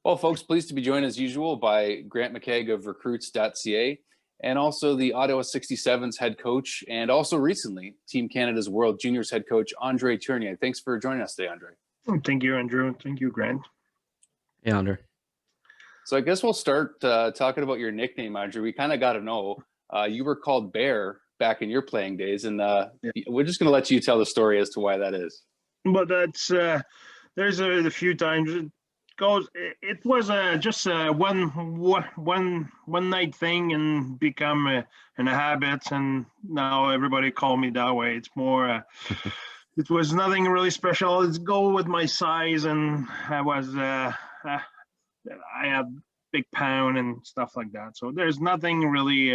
Well, folks, pleased to be joined as usual by Grant McKeag of recruits.ca and also the Ottawa 67's head coach and also recently Team Canada's World Juniors head coach, Andre Tourigny. Thanks for joining us today, Andre. Thank you, Andrew. Thank you, Grant. Hey, Andre. So I guess we'll start talking about your nickname, Andre. We kind of got to know. You were called Bear back in your playing days, and we're just going to let you tell the story as to why that is. But that's there's a few times it goes. It was just one night thing and become an habit, and now everybody call me that way. It's more. It was nothing really special. It's go with my size, and I was I had big pound and stuff like that. So there's nothing really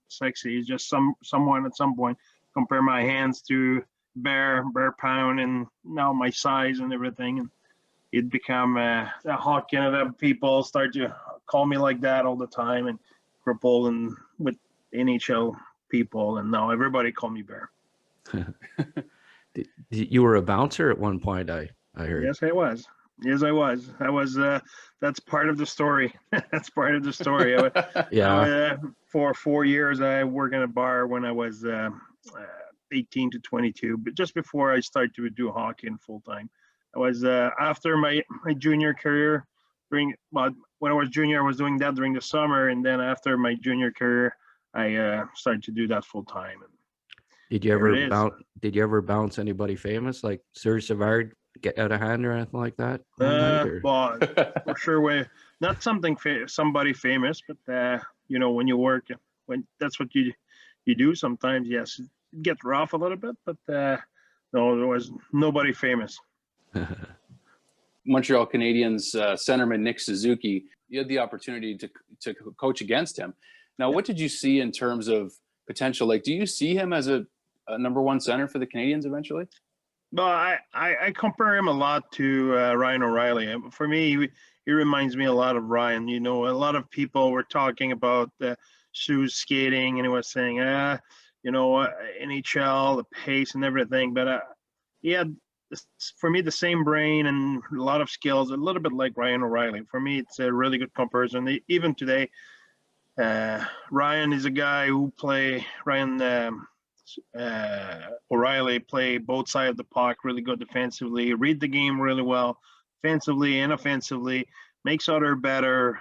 sexy. It's just someone at some point compare my hands to bear pound, and now my size and everything, and it become Hot Canada people start to call me like that all the time, and cripple and with NHL people, and now everybody call me Bear. You were a bouncer at one point, I heard. Yes, I was. Yes, I was. That's part of the story. That's part of the story. For 4 years, I worked in a bar when I was 18 to 22, but just before I started to do hockey in full time. I was after my junior career. When I was junior, I was doing that during the summer, and then after my junior career, I started to do that full time. Did you ever bounce anybody famous like Serge Savard get out of hand or anything like that? Well, for sure, not somebody famous, but when you work, when that's what you do. Sometimes, yes, it gets rough a little bit, but no, there was nobody famous. Montreal Canadiens centerman Nick Suzuki, you had the opportunity to coach against him. Now, what did you see in terms of potential? Like, do you see him as a number one center for the Canadiens eventually? Well, I compare him a lot to RyanO'Reily. For me, he reminds me a lot of Ryan. A lot of people were talking about shoes skating, and he was saying, NHL, the pace and everything. But he had, for me, the same brain and a lot of skills, a little bit like RyanO'Reily. For me, it's a really good comparison. Even today, Ryan is a guy who O'Reilly play both sides of the puck really good defensively, read the game really well, defensively and offensively, makes other better.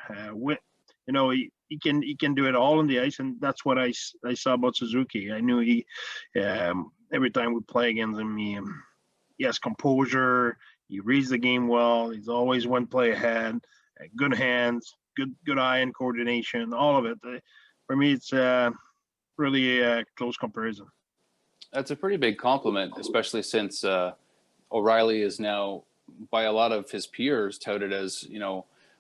He can do it all on the ice, and that's what I saw about Suzuki. I knew he every time we play against him, he has composure. He reads the game well. He's always one play ahead. Good hands, good eye and coordination, all of it. For me, it's really a close comparison. That's a pretty big compliment, especially since O'Reilly is now, by a lot of his peers, touted as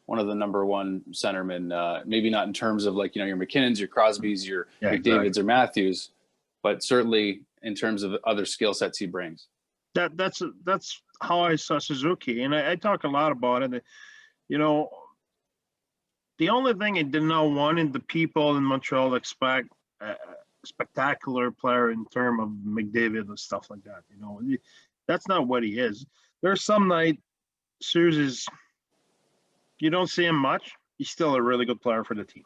one of the number one centermen. Maybe not in terms of like your McKinnons, your Crosbys, your McDavids or Matthews, but certainly in terms of other skill sets he brings. That's how I saw Suzuki, and I talk a lot about it. The only thing I did not want in the people in Montreal expect spectacular player in terms of McDavid and stuff like that. That's not what he is. There's some night Suze is, you don't see him much. He's still a really good player for the team.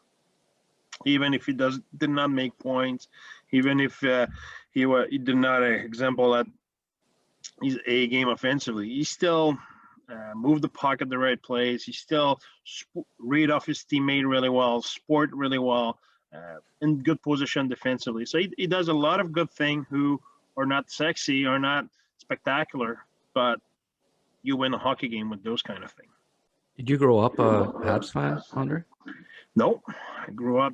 Even if he did not make points, even if he did not example that he's a game offensively, he still move the puck at the right place. He still read off his teammate really well, sport really well. In good position defensively. So he does a lot of good things who are not sexy or not spectacular, but you win a hockey game with those kind of things. Did you grow up a Habs fan, Andre? No, I grew up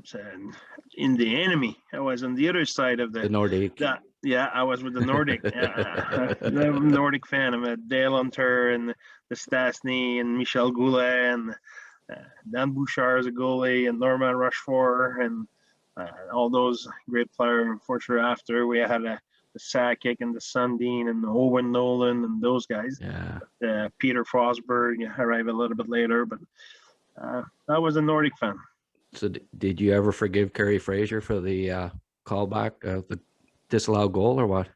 in the enemy. I was on the other side of the Nordique. I was with the Nordique. I'm a Nordic fan. I'm a Dale Hunter and the Stastny and Michel Goulet and Dan Bouchard as a goalie, and Norman Rushford, and all those great players. For sure, after we had the Sakic and the Sundin and the Owen Nolan and those guys. Yeah. Peter Forsberg arrived a little bit later, but I was a Nordic fan. So did you ever forgive Kerry Fraser for the callback, the disallowed goal, or what?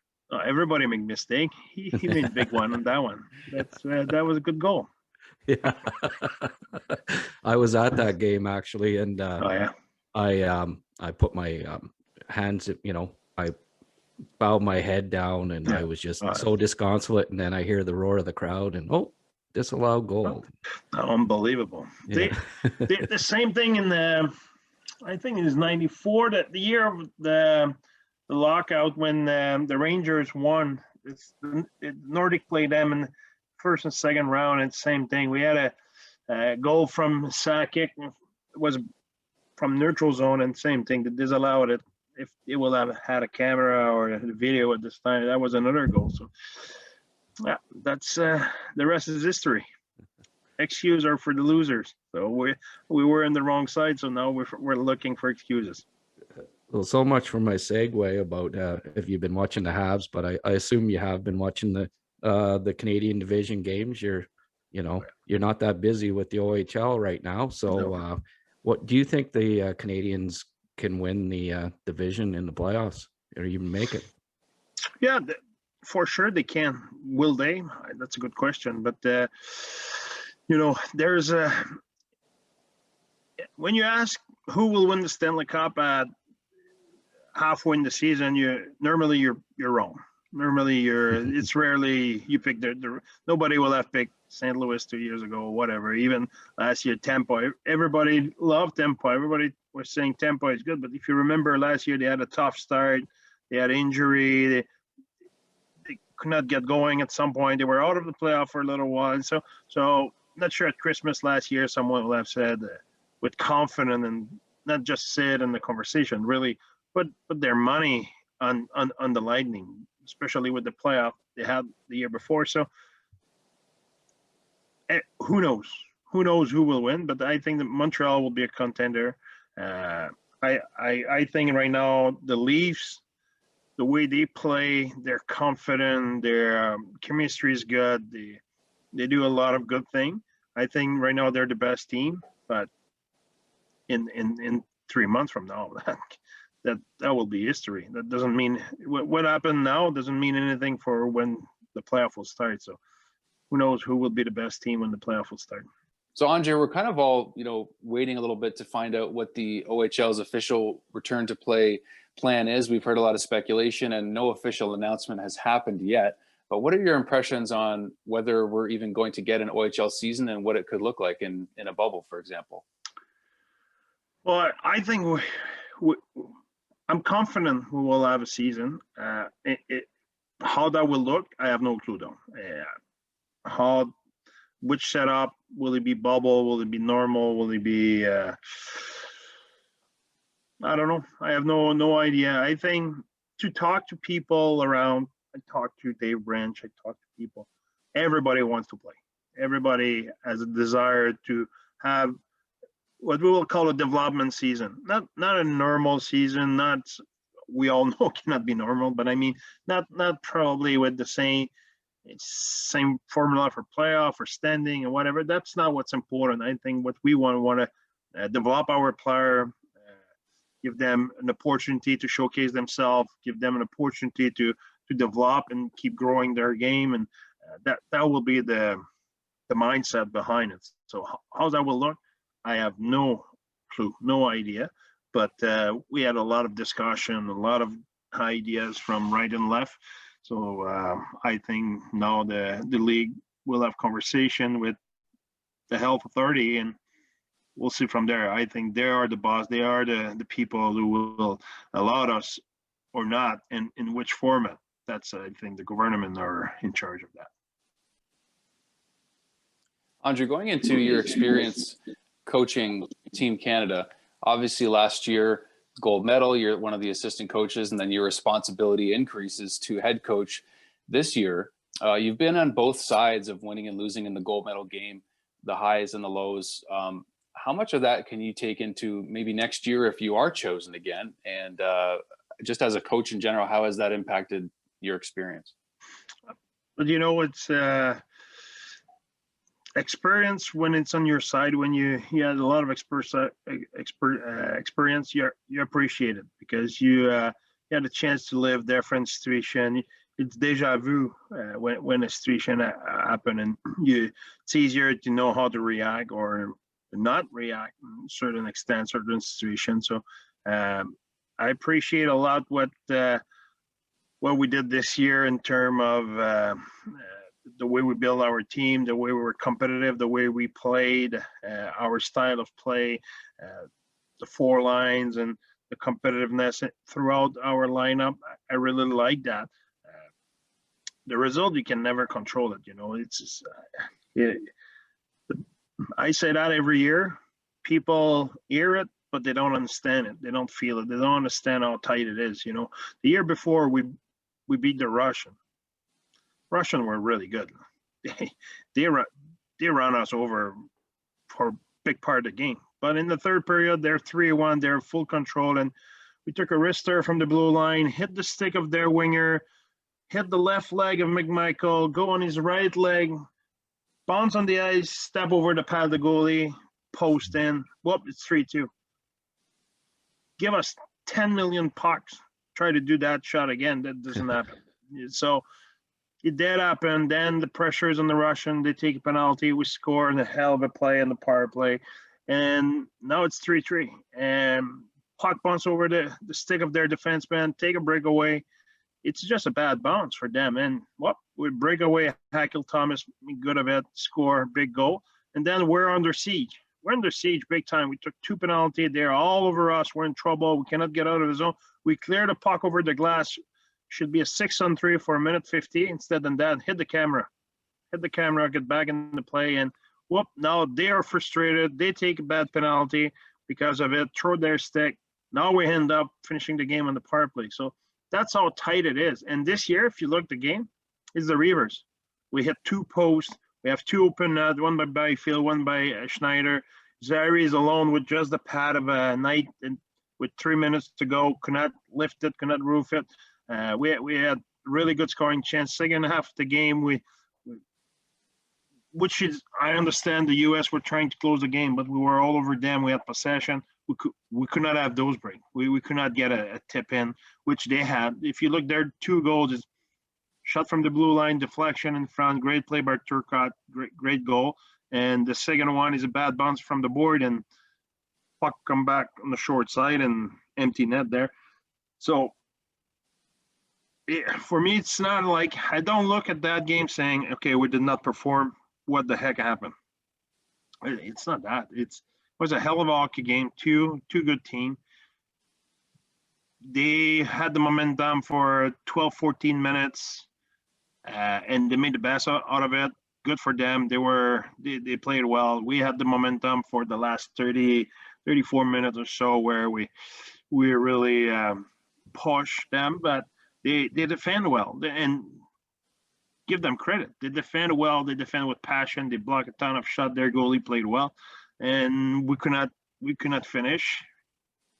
Everybody make mistake. He made a big one on that one. That was a good goal. Yeah. I was at that game actually, and Oh yeah. I put my hands, I bowed my head down, and I was just so disconsolate. And then I hear the roar of the crowd, and disallowed goal. Unbelievable. Yeah. The same thing in the, I think it was '94, that the year of the lockout when the Rangers won. Nordic played them in the first and second round, and same thing. We had a goal from Sakic, was from neutral zone, and same thing. They disallowed it. If it will have had a camera or a video at this time, that was another goal. So yeah, that's the rest is history. Excuses are for the losers. So we were in the wrong side, so now we're looking for excuses. Well, so much for my segue about if you've been watching the Habs, but I assume you have been watching the Canadian division games. You're not that busy with the OHL right now. So what do you think the Canadians can win the division in the playoffs or even make it? Yeah, for sure they can. Will they? That's a good question. But there's when you ask who will win the Stanley Cup at halfway in the season, you're wrong. Normally it's rarely you pick nobody will have picked St. Louis 2 years ago or whatever. Even last year, Tampa, everybody loved Tampa. Everybody was saying Tampa is good. But if you remember last year, they had a tough start. They had injury. They could not get going at some point. They were out of the playoff for a little while. So not sure at Christmas last year, someone will have said with confidence and not just said in the conversation, really put their money on the Lightning, especially with the playoff they had the year before. So who knows? Who knows who will win? But I think that Montreal will be a contender. I think right now the Leafs, the way they play, they're confident, their chemistry is good. They do a lot of good things. I think right now they're the best team, but in 3 months from now, that will be history. That doesn't mean what happened now doesn't mean anything for when the playoff will start. So who knows who will be the best team when the playoff will start. So Andre, we're kind of all, waiting a little bit to find out what the OHL's official return to play plan is. We've heard a lot of speculation and no official announcement has happened yet. But what are your impressions on whether we're even going to get an OHL season and what it could look like in a bubble, for example? Well, I think I'm confident we will have a season. How that will look, I have no clue though. Which setup, will it be bubble? Will it be normal? Will it be, I don't know. I have no idea. I think to talk to people around, I talk to Dave Branch, I talk to people. Everybody wants to play. Everybody has a desire to have what we will call a development season. Not a normal season, we all know cannot be normal, but I mean, not probably with the same formula for playoff or standing or whatever. That's not what's important. I think what we want to develop our player, give them an opportunity to showcase themselves, give them an opportunity to develop and keep growing their game, and that will be the mindset behind it. So how that will look, I have no clue, no idea. But we had a lot of discussion, a lot of ideas from right and left. So I think now the league will have conversation with the health authority, and we'll see from there. I think they are the boss. They are the people who will allow us or not, and in which format. That's, I think, the government are in charge of that. Andre, going into your experience coaching Team Canada, obviously last year, gold medal, you're one of the assistant coaches, and then your responsibility increases to head coach this year. You've been on both sides of winning and losing in the gold medal game, the highs and the lows. How much of that can you take into maybe next year if you are chosen again? And just as a coach in general, how has that impacted your experience? But it's experience when it's on your side. When you had a lot of experience, you appreciate it because you had a chance to live different situation. It's deja vu when a situation happen, and it's easier to know how to react, or not react in certain extent, certain situations. So I appreciate a lot what we did this year in terms of the way we built our team, the way we were competitive, the way we played, our style of play, the four lines, and the competitiveness throughout our lineup. I really like that. The result, you can never control it. It's just, I say that every year. People hear it, but they don't understand it. They don't feel it. They don't understand how tight it is. The year before we beat the Russian were really good. They run us over for a big part of the game. But in the third period, they're 3-1. They're full control, and we took a wrister from the blue line, hit the stick of their winger, hit the left leg of McMichael, go on his right leg, bounce on the ice, step over the pad of the goalie, post in. Whoop, it's 3-2. Give us 10 million pucks. Try to do that shot again. That doesn't happen. So it did happen. Then the pressure is on the Russian. They take a penalty. We score in a hell of a play in the power play. And now it's 3-3. And puck bounce over the stick of their defenseman, take a breakaway. It's just a bad bounce for them. And we break away, Hackle Thomas, good of it, score, big goal. And then we're under siege. We're under siege big time. We took 2 penalties. They're all over us. We're in trouble. We cannot get out of the zone. We clear the puck over the glass. Should be a 6-on-3 for 1:50. Instead than that, hit the camera, get back in the play. And now they are frustrated. They take a bad penalty because of it, throw their stick. Now we end up finishing the game on the power play. So that's how tight it is. And this year, if you look at the game, is the reverse. We hit 2 posts. We have 2 open net, one by Byfield, one by Schneider. Zary is alone with just the pad of a Knight, and with 3 minutes to go, could not lift it, could not roof it. We had really good scoring chance. Second half of the game, which is, I understand the U.S. were trying to close the game, but we were all over them. We had possession. We could not have those break. We could not get a tip in, which they had. If you look, their 2 goals is shot from the blue line, deflection in front, great play by Turcotte, great goal. And the second one is a bad bounce from the board, and puck come back on the short side and empty net there. So for me, it's not like, I don't look at that game saying, okay, we did not perform. What the heck happened? It's not that. It was a hell of a hockey game. Two good teams. They had the momentum for 12, 14 minutes, and they made the best out of it. Good for them. They played well. We had the momentum for the last 30, 34 minutes or so, where we really pushed them, but they defend well, and give them credit. They defend well. They defend with passion. They block a ton of shots. Their goalie played well, and we could not finish.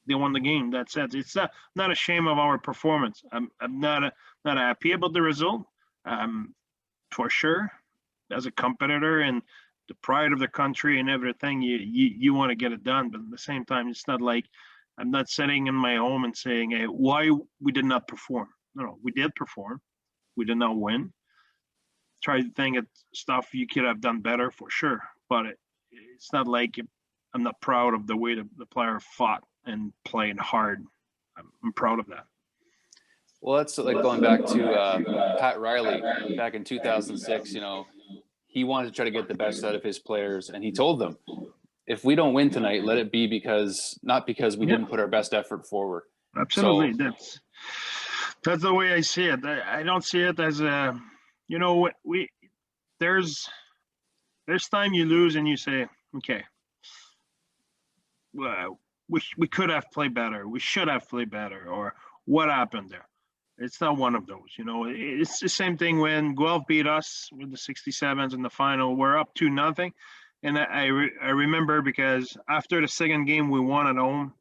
They won the game. That's it. It's not a shame of our performance. I'm not happy about the result, for sure. As a competitor and the pride of the country and everything, you want to get it done. But at the same time, it's not like I'm not sitting in my home and saying, hey, why we did not perform. No, we did perform. We did not win. Try to think of stuff you could have done better, for sure. But it's not like I'm not proud of the way the player fought and played hard. I'm proud of that. Well, that's like going back to Pat Riley back in 2006. He wanted to try to get the best out of his players, and he told them, if we don't win tonight, let it be not because we didn't put our best effort forward. Absolutely. So, that's the way I see it. I don't see it as a, there's time you lose and you say, okay, well, we could have played better. We should have played better, or what happened there? It's not one of those, It's the same thing when Guelph beat us with the 67's in the final. We're up 2-0. And I remember, because after the second game we won at home,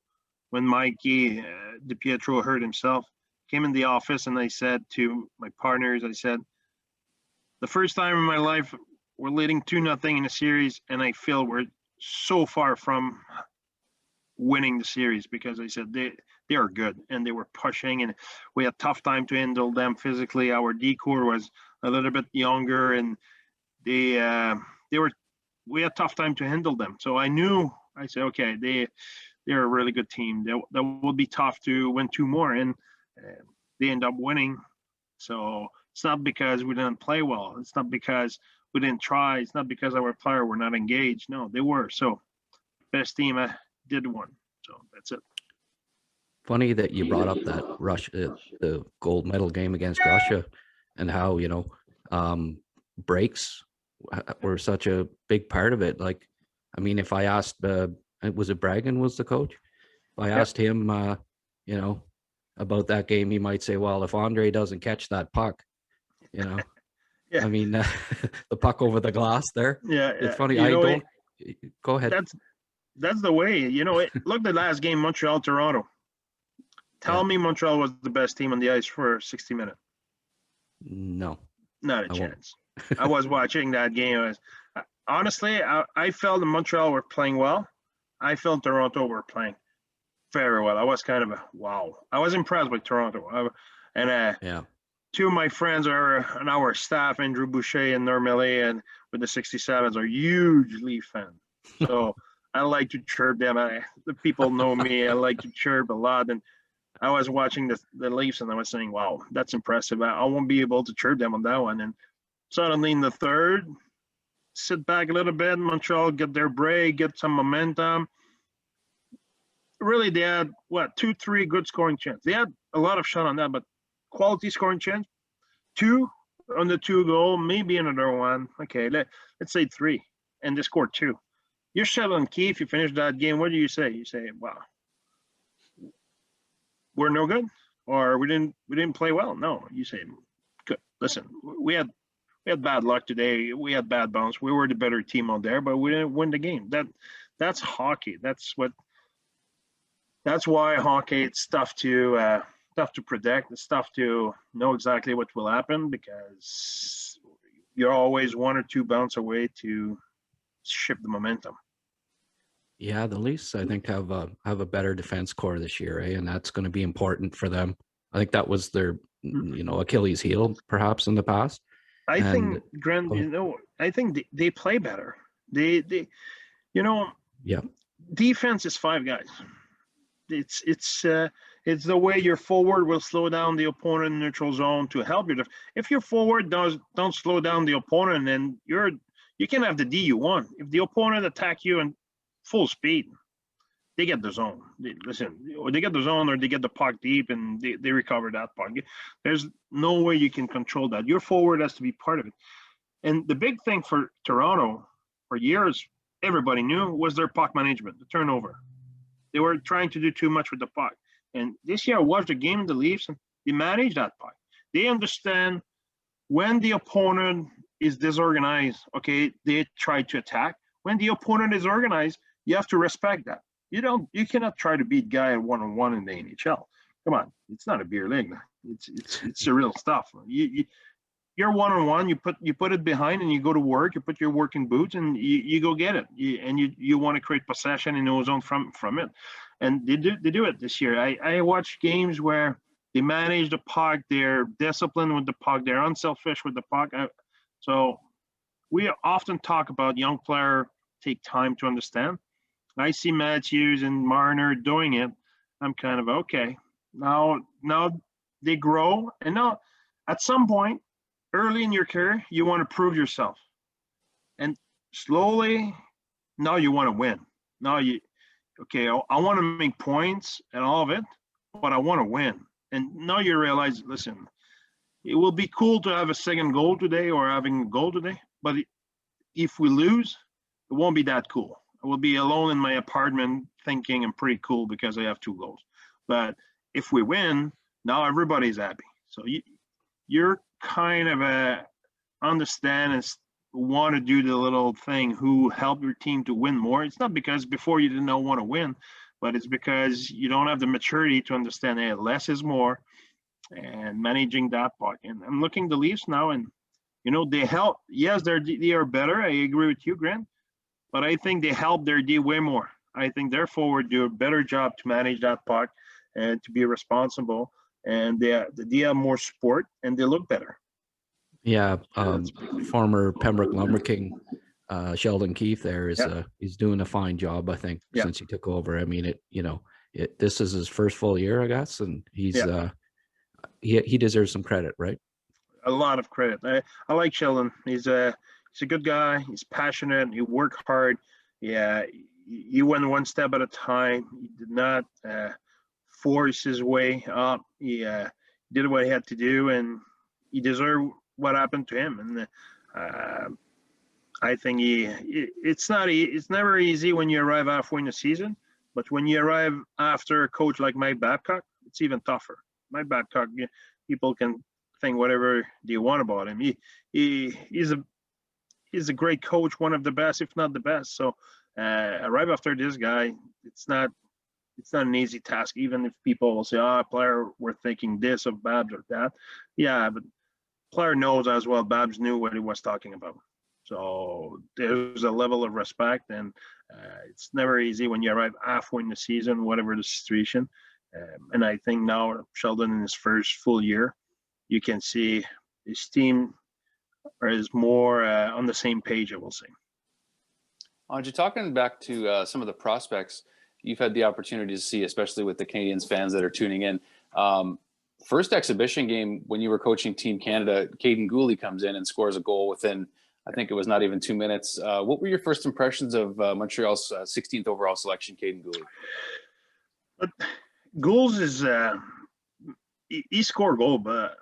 when Mikey DiPietro hurt himself, came in the office, and I said to my partners, the first time in my life we're leading 2-0 in a series, and I feel we're so far from winning the series, because I said they are good and they were pushing, and we had tough time to handle them physically. Our D-core was a little bit younger, and they were we had a tough time to handle them. So I said, okay, they're a really good team. That will be tough to win 2 more, and they end up winning. So it's not because we didn't play well. It's not because we didn't try. It's not because our player were not engaged. No, they were. So best team did win. So that's it. Funny that you brought up that Russia, the gold medal game against Russia, and how, breaks were such a big part of it. Like, I mean, if I asked, was it Bragan was the coach? If I asked him, about that game, he might say, well, if Andre doesn't catch that puck, Yeah. I mean, the puck over the glass there. Yeah. It's funny. Go ahead. That's the way, look, the last game, Montreal, Toronto. Tell me Montreal was the best team on the ice for 60 minutes. No. Not a chance. I was watching that game. Honestly, I felt that Montreal were playing well. I felt Toronto were playing very well. I was kind of wow. I was impressed with Toronto. Two of my friends are on our staff, Andrew Boucher and Normally, and with the 67's are huge Leaf fans. So I like to chirp them. The people know me. I like to chirp a lot. And I was watching the Leafs, and I was saying, wow, that's impressive. I won't be able to chirp them on that one. And suddenly in the third, sit back a little bit. Montreal get their break, get some momentum. Really, they had, 2-3 good scoring chances. They had a lot of shot on that, but quality scoring chance. 2 on the 2 goal, maybe another one. Okay, let's say 3, and they scored 2. You're Sheldon Keefe, you finish that game, what do you say? You say, wow, we're no good, or we didn't play well. No, you say, good. Listen, we had bad luck today. We had bad bounce. We were the better team out there, but we didn't win the game. That's hockey. That's why hockey, it's tough to predict. It's tough to know exactly what will happen, because you're always 1 or 2 bounce away to shift the momentum. Yeah, the Leafs, I think, have a better defense core this year, and that's going to be important for them. I think that was their, Achilles heel, perhaps, in the past. I think, Grant, I think they play better. They defense is 5 guys. It's the way your forward will slow down the opponent in neutral zone to help you. If your forward don't slow down the opponent, then you can have the D you want. If the opponent attack you in full speed, they get the zone. They get the zone, or they get the puck deep and they recover that puck. There's no way you can control that. Your forward has to be part of it. And the big thing for Toronto for years, everybody knew, was their puck management, the turnover. They were trying to do too much with the puck. And this year I watched the game of the Leafs, and they manage that puck. They understand when the opponent is disorganized, okay, they try to attack. When the opponent is organized, you have to respect that. You cannot try to beat guy 1-on-1 in the NHL. Come on, it's not a beer league. It's the real stuff. You're 1-on-1. You put it behind, and you go to work. You put your working boots, and you go get it. You want to create possession in the zone from it, and they do it this year. I watch games where they manage the puck. They're disciplined with the puck. They're unselfish with the puck. So we often talk about young player take time to understand. I see Matthews and Marner doing it. I'm kind of okay. Now they grow, and now at some point early in your career, you want to prove yourself, and slowly now you want to win. Now I want to make points and all of it, but I want to win. And now you realize, listen, it will be cool to have a second goal today or having a goal today, but if we lose, it won't be that cool. I will be alone in my apartment thinking I'm pretty cool because I have 2 goals. But if we win, now everybody's happy. So you're kind of understand and want to do the little thing who help your team to win more. It's not because before you didn't want to win, but it's because you don't have the maturity to understand that less is more and managing that part. And I'm looking the Leafs now, and they help. Yes, they are better. I agree with you, Grant. But I think they help their D way more. I think their forward do a better job to manage that puck and to be responsible. And the D have more sport, and they look better. Yeah, former Pembroke Lumber King Sheldon Keefe there is he's doing a fine job, I think, Yeah. since he took over. I mean, this is his first full year, I guess, and he's he deserves some credit, right? A lot of credit. I like Sheldon. He's a good guy. He's passionate. He worked hard. Yeah, he went one step at a time. He did not force his way up. He did what he had to do, and he deserved what happened to him. And I think it's never easy when you arrive halfway in the season, but when you arrive after a coach like Mike Babcock, it's even tougher. Mike Babcock, people can think whatever they want about him. He's a great coach, one of the best, if not the best. So arrive after this guy, it's not an easy task. Even if people will say, player, we're thinking this of Babs or that. Yeah, but player knows as well. Babs knew what he was talking about. So there's a level of respect, and it's never easy when you arrive halfway in the season, whatever the situation. And I think now Sheldon in his first full year, you can see his team is more on the same page, I will say. Andre, talking back to some of the prospects you've had the opportunity to see, especially with the Canadiens fans that are tuning in. First exhibition game when you were coaching Team Canada, Kaiden Guhle comes in and scores a goal within, I think it was not even 2 minutes. What were your first impressions of Montreal's 16th overall selection, Kaiden Guhle? But goals is he scored a goal, but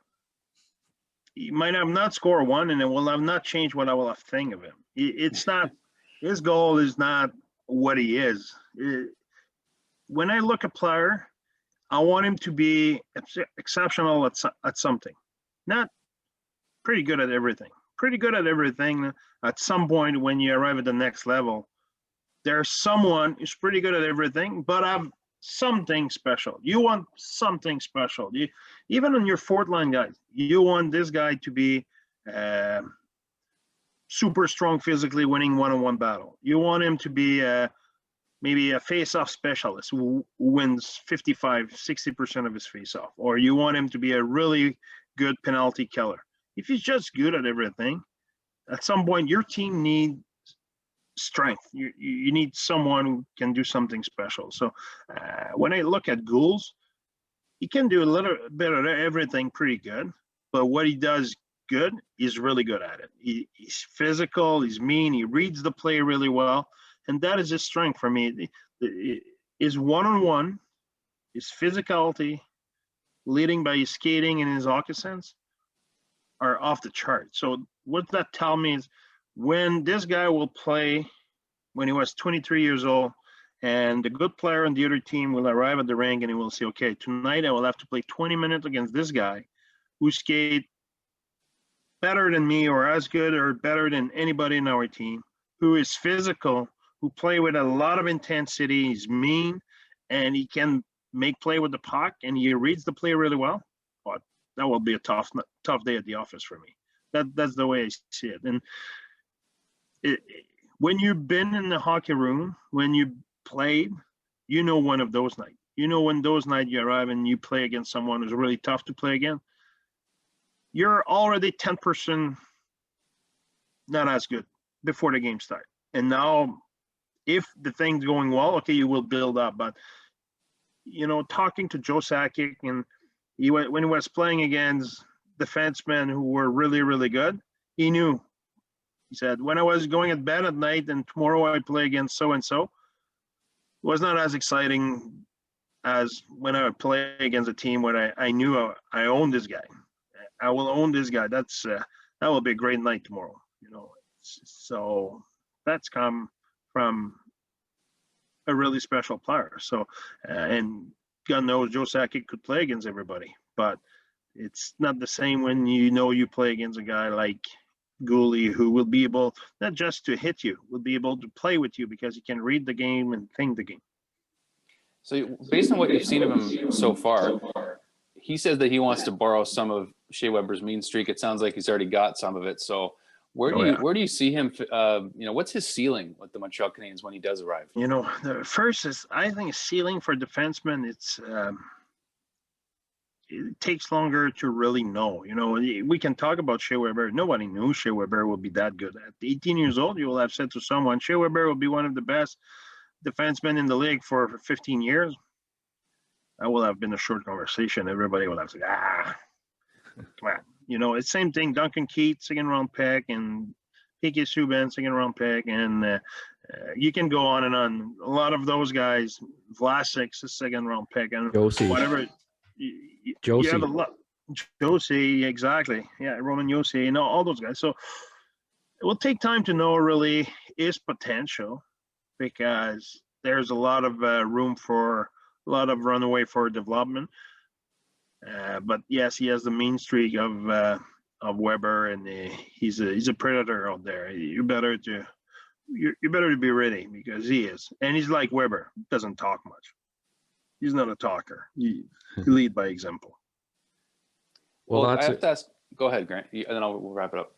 he might have not scored one, and it will have not changed what I will have think of him. It's not his goal is not what he is. When I look at player, I want him to be exceptional at something, not pretty good at everything. Pretty good at everything. At some point, when you arrive at the next level, there's someone who's pretty good at everything, but have something special. You want something special. Even on your fourth line guys, you want this guy to be super strong physically, winning one-on-one battle. You want him to be maybe a face-off specialist who wins 55-60% of his face-off, or you want him to be a really good penalty killer. If he's just good at everything, at some point your team needs strength. You need someone who can do something special. So when I look at goals, he can do a little bit of everything pretty good, but what he does good, he's really good at it. He's physical, he's mean, he reads the play really well, and that is his strength for me. His one-on-one, his physicality, leading by his skating and his hockey sense are off the chart. So what that tell me is when this guy will play when he was 23 years old, and the good player on the other team will arrive at the rink and he will say, okay, tonight I will have to play 20 minutes against this guy who skate better than me or as good or better than anybody in our team, who is physical, who play with a lot of intensity, he's mean, and he can make play with the puck, and he reads the play really well. But that will be a tough day at the office for me. That's the way I see it. And when you've been in the hockey room, when you played, you know one of those nights. You know when those nights you arrive and you play against someone who's really tough to play against, you're already 10% not as good before the game starts. And now, if the thing's going well, okay, you will build up. But, talking to Joe Sakic, and when he was playing against defensemen who were really, really good, he knew. He said, when I was going at bed at night and tomorrow I play against so-and-so, it was not as exciting as when I would play against a team where I knew I owned this guy. I will own this guy. That will be a great night tomorrow. So that's come from a really special player. So, and God knows Joe Sakic could play against everybody, but it's not the same when you play against a guy like Guhle, who will be able not just to hit you, will be able to play with you because he can read the game and think the game. So based on what you've seen of him so far, he says that he wants to borrow some of Shea Weber's mean streak. It sounds like he's already got some of it. So where do you see him? What's his ceiling with the Montreal Canadiens when he does arrive? The first is, I think, a ceiling for defensemen. it takes longer to really know. You know, we can talk about Shea Weber. Nobody knew Shea Weber would be that good. At 18 years old, you will have said to someone, Shea Weber will be one of the best defensemen in the league for 15 years. That will have been a short conversation. Everybody will have said, come on. You know, it's same thing. Duncan Keith, second round pick, and P.K. Subban, second round pick, and you can go on and on. A lot of those guys, Vlasic's a second round pick, and Josie. whatever. Josie. You have a lot. Josie, exactly. Yeah, Roman Josie, and all those guys. So it will take time to know really his potential, because there's a lot of room for a lot of runaway for development. But yes, he has the mean streak of Weber, and he's a predator out there. You better to be ready, because he is, and he's like Weber, doesn't talk much. He's not a talker. He lead by example. Well, I that's have to ask. Go ahead, Grant, and then we'll wrap it up.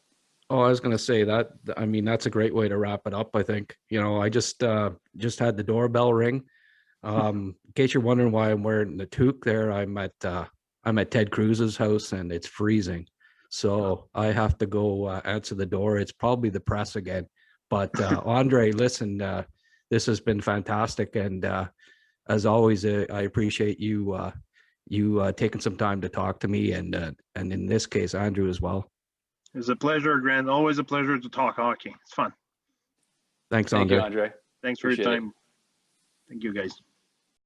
Oh, I was going to say that. I mean, that's a great way to wrap it up, I think. You know, I just had the doorbell ring. In case you're wondering why I'm wearing the toque there, I'm at Ted Cruz's house, and it's freezing. So I have to go answer the door. It's probably the press again. But Andre, listen, this has been fantastic. And as always, I appreciate you taking some time to talk to me, and in this case, Andrew as well. It's a pleasure, Grant. Always a pleasure to talk hockey. It's fun. Thanks, Thank Andre. you, Andre. Thanks for your Appreciate it. time. Thank you, guys.